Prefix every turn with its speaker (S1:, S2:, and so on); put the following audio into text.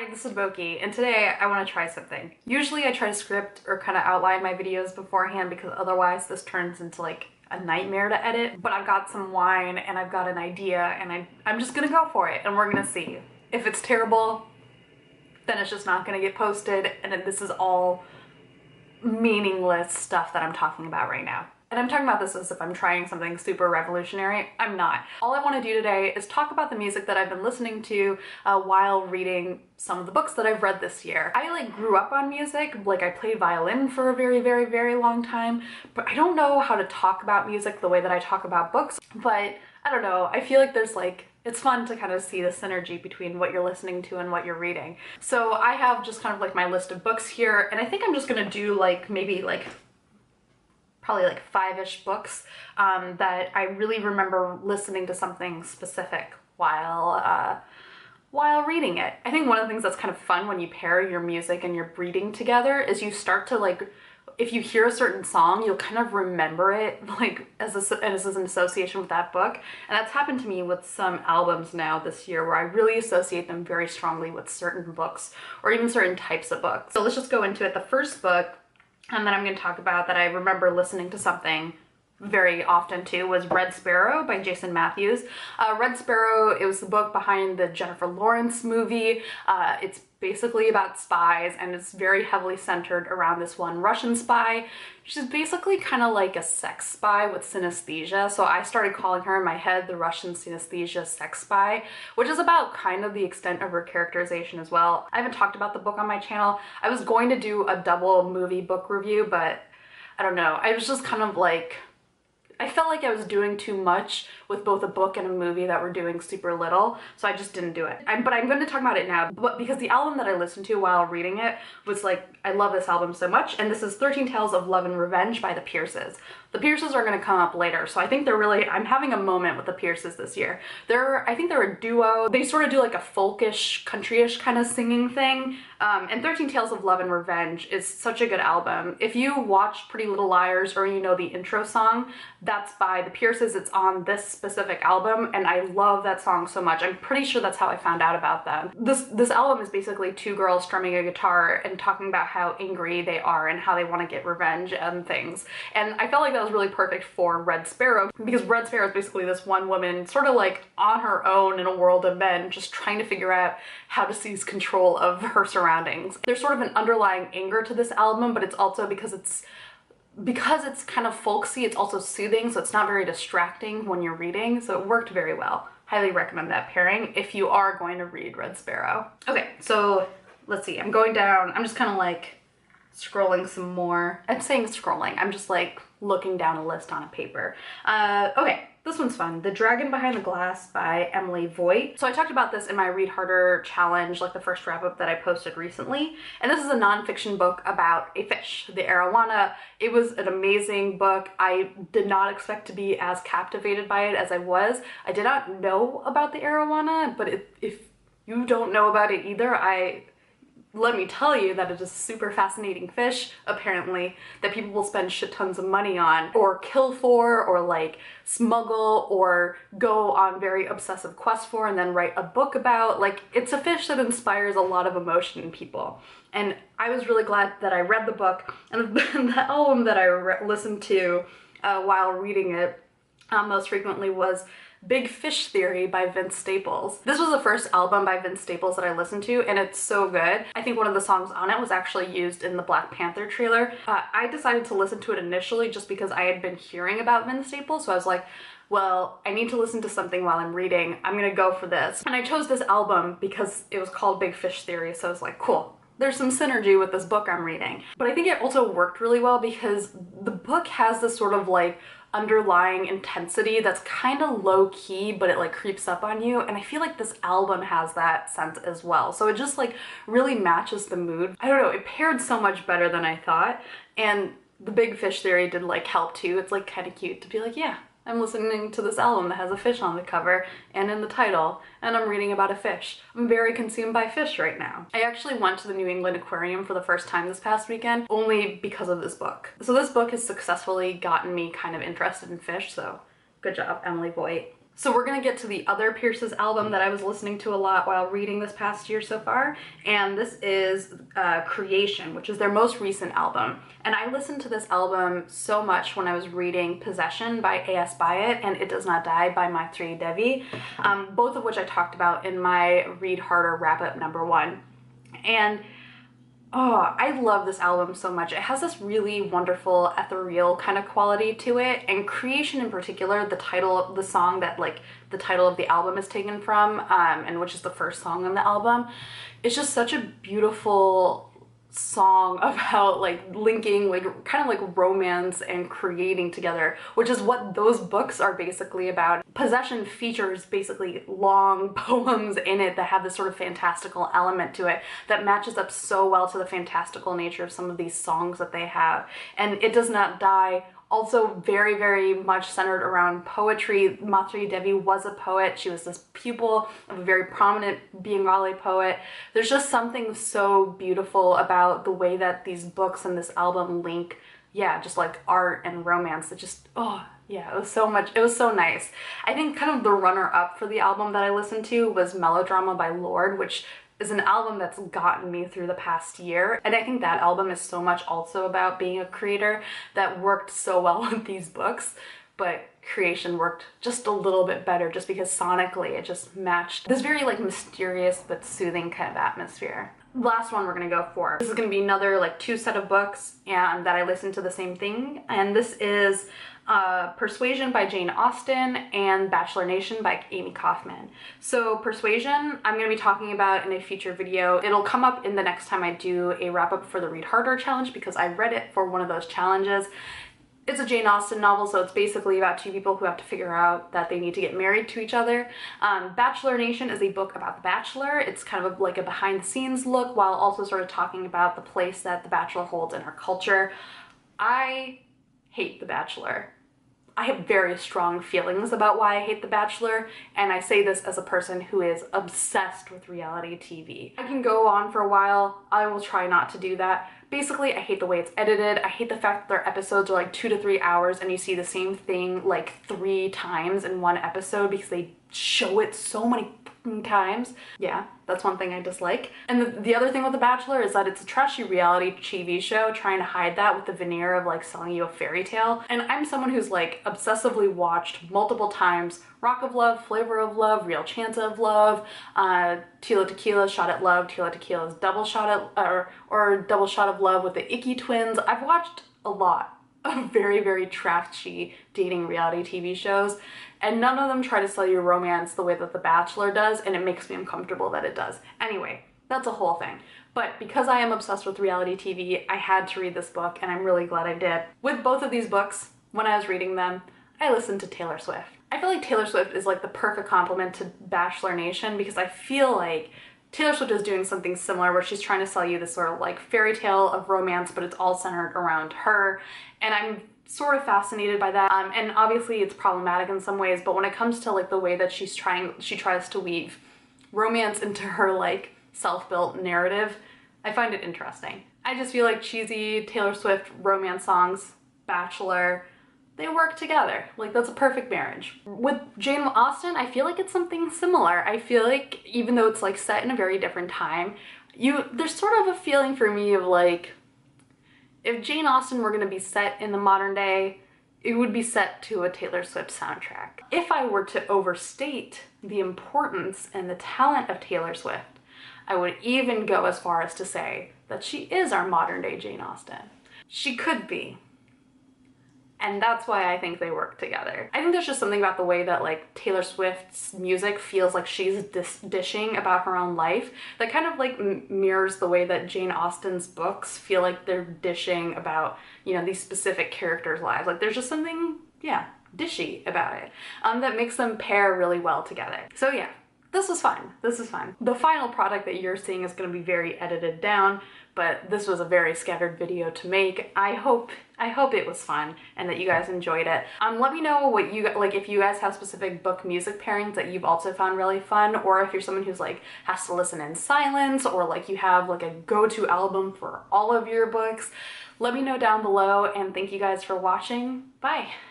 S1: Hi, this is Boki, and today I want to try something. Usually I try to script or kind of outline my videos beforehand because otherwise this turns into like a nightmare to edit. But I've got some wine and I've got an idea and I'm just gonna go for it and we're gonna see. If it's terrible, then it's just not gonna get posted and then this is all meaningless stuff that I'm talking about right now. And I'm talking about this as if I'm trying something super revolutionary. I'm not. All I want to do today is talk about the music that I've been listening to while reading some of the books that I've read this year. I grew up on music, I played violin for a very long time, but I don't know how to talk about music the way that I talk about books. But I don't know, I feel like there's it's fun to kind of see the synergy between what you're listening to and what you're reading. So I have just kind of my list of books here, and I think I'm just gonna do maybe probably 5-ish books that I really remember listening to something specific while reading it. I think one of the things that's kind of fun when you pair your music and your reading together is you start to if you hear a certain song, you'll kind of remember it as an association with that book. And that's happened to me with some albums now this year where I really associate them very strongly with certain books or even certain types of books. So let's just go into it. The first book and then I'm going to talk about that I remember listening to something very often too was Red Sparrow by Jason Matthews. Red Sparrow, it was the book behind the Jennifer Lawrence movie. It's basically about spies and it's very heavily centered around this one Russian spy. She's basically kind of like a sex spy with synesthesia. So I started calling her in my head the Russian synesthesia sex spy, which is about kind of the extent of her characterization as well. I haven't talked about the book on my channel. I was going to do a double movie book review, but I don't know. I was just kind of I felt like I was doing too much with both a book and a movie that were doing super little, so I just didn't do it. But I'm going to talk about it now, but because the album that I listened to while reading it was I love this album so much, and this is 13 Tales of Love and Revenge by the Pierces. The Pierces are going to come up later, so I think I'm having a moment with the Pierces this year. I think they're a duo. They sort of do a folkish, countryish kind of singing thing, and 13 Tales of Love and Revenge is such a good album. If you watch Pretty Little Liars or you know the intro song, that's by the Pierces. It's on this specific album, and I love that song so much. I'm pretty sure that's how I found out about them. This album is basically two girls strumming a guitar and talking about how angry they are and how they want to get revenge and things. And I felt like that was really perfect for Red Sparrow because Red Sparrow is basically this one woman sort of on her own in a world of men just trying to figure out how to seize control of her surroundings. There's sort of an underlying anger to this album, but it's also because it's kind of folksy, it's also soothing, so it's not very distracting when you're reading, so it worked very well. Highly recommend that pairing if you are going to read Red Sparrow. Okay, so let's see, I'm going down, I'm just kind of scrolling some more. I'm saying scrolling, I'm just looking down a list on a paper. Okay, this one's fun. The Dragon Behind the Glass by Emily Voigt. So I talked about this in my Read Harder challenge, the first wrap-up that I posted recently. And this is a nonfiction book about a fish, the arowana. It was an amazing book. I did not expect to be as captivated by it as I was. I did not know about the arowana, but if you don't know about it either, let me tell you that it is a super fascinating fish, apparently, that people will spend shit tons of money on, or kill for, or smuggle, or go on very obsessive quests for, and then write a book about. It's a fish that inspires a lot of emotion in people. And I was really glad that I read the book, and the album that I listened to while reading it most frequently was Big Fish Theory by Vince Staples. This was the first album by Vince Staples that I listened to, and it's so good. I think one of the songs on it was actually used in the Black Panther trailer. I decided to listen to it initially just because I had been hearing about Vince Staples, so I was like, well, I need to listen to something while I'm reading. I'm gonna go for this. And I chose this album because it was called Big Fish Theory, so I was like, cool. There's some synergy with this book I'm reading. But I think it also worked really well because the book has this sort of underlying intensity that's kind of low-key, but it creeps up on you, and I feel like this album has that sense as well. So it just really matches the mood. I don't know, it paired so much better than I thought, and the Big Fish Theory did help too. It's kind of cute to be yeah, I'm listening to this album that has a fish on the cover and in the title, and I'm reading about a fish. I'm very consumed by fish right now. I actually went to the New England Aquarium for the first time this past weekend, only because of this book. So this book has successfully gotten me kind of interested in fish, so good job, Emily Voigt. So we're gonna get to the other Pierce's album that I was listening to a lot while reading this past year so far, and this is Creation, which is their most recent album. And I listened to this album so much when I was reading Possession by A.S. Byatt and It Does Not Die by Maitreyi Devi, both of which I talked about in my Read Harder wrap-up #1. And oh, I love this album so much. It has this really wonderful ethereal kind of quality to it, and Creation in particular, the song that like the title of the album is taken from, and which is the first song on the album, it's just such a beautiful song about like linking like kind of like romance and creating together, which is what those books are basically about. Possession features basically long poems in it that have this sort of fantastical element to it that matches up so well to the fantastical nature of some of these songs that they have. And It Does Not Die also very, very much centered around poetry. Maitreyi Devi was a poet. She was this pupil of a very prominent Bengali poet. There's just something so beautiful about the way that these books and this album link, yeah, just like art and romance. It just, oh, yeah, it was so nice. I think kind of the runner-up for the album that I listened to was Melodrama by Lorde, which is an album that's gotten me through the past year. And I think that album is so much also about being a creator that worked so well with these books, but Creation worked just a little bit better just because sonically it just matched this very like mysterious but soothing kind of atmosphere. The last one we're gonna go for. This is gonna be another like 2 set of books and that I listened to the same thing, and this is Persuasion by Jane Austen and Bachelor Nation by Amy Kaufman. So Persuasion, I'm going to be talking about in a future video. It'll come up in the next time I do a wrap-up for the Read Harder challenge because I read it for one of those challenges. It's a Jane Austen novel, so it's basically about 2 people who have to figure out that they need to get married to each other. Bachelor Nation is a book about The Bachelor. It's kind of like a behind-the-scenes look while also sort of talking about the place that The Bachelor holds in our culture. I hate The Bachelor. I have very strong feelings about why I hate The Bachelor, and I say this as a person who is obsessed with reality TV. I can go on for a while. I will try not to do that. Basically, I hate the way it's edited. I hate the fact that their episodes are like 2 to 3 hours and you see the same thing like 3 times in one episode because they show it so many times. Yeah, that's one thing I dislike. And the other thing with The Bachelor is that it's a trashy reality TV show trying to hide that with the veneer of like selling you a fairy tale. And I'm someone who's like obsessively watched multiple times Rock of Love, Flavor of Love, Real Chance of Love, Tila Tequila, Shot at Love, Tila Tequila's Double Shot at, or Double Shot of Love with the Icky Twins. I've watched a lot of very, very trashy dating reality TV shows, and none of them try to sell you romance the way that The Bachelor does, and it makes me uncomfortable that it does. Anyway, that's a whole thing. But because I am obsessed with reality TV, I had to read this book, and I'm really glad I did. With both of these books, when I was reading them, I listened to Taylor Swift. I feel like Taylor Swift is like the perfect complement to Bachelor Nation because I feel like Taylor Swift is doing something similar where she's trying to sell you this sort of like fairy tale of romance, but it's all centered around her. And I'm sort of fascinated by that. And obviously it's problematic in some ways, but when it comes to like the way that she tries to weave romance into her like self-built narrative, I find it interesting. I just feel like cheesy Taylor Swift romance songs, Bachelor, they work together. Like, that's a perfect marriage. With Jane Austen, I feel like it's something similar. I feel like even though it's like set in a very different time, there's sort of a feeling for me of like, if Jane Austen were gonna be set in the modern day, it would be set to a Taylor Swift soundtrack. If I were to overstate the importance and the talent of Taylor Swift, I would even go as far as to say that she is our modern day Jane Austen. She could be. And that's why I think they work together. I think there's just something about the way that like Taylor Swift's music feels like she's dishing about her own life that kind of like mirrors the way that Jane Austen's books feel like they're dishing about, you know, these specific characters' lives. Like there's just something, yeah, dishy about it that makes them pair really well together. So yeah, this was fun. This is fun. The final product that you're seeing is going to be very edited down, but this was a very scattered video to make. I hope it was fun and that you guys enjoyed it. Let me know what you like, if you guys have specific book music pairings that you've also found really fun, or if you're someone who's like has to listen in silence, or like you have like a go-to album for all of your books. Let me know down below, and thank you guys for watching. Bye.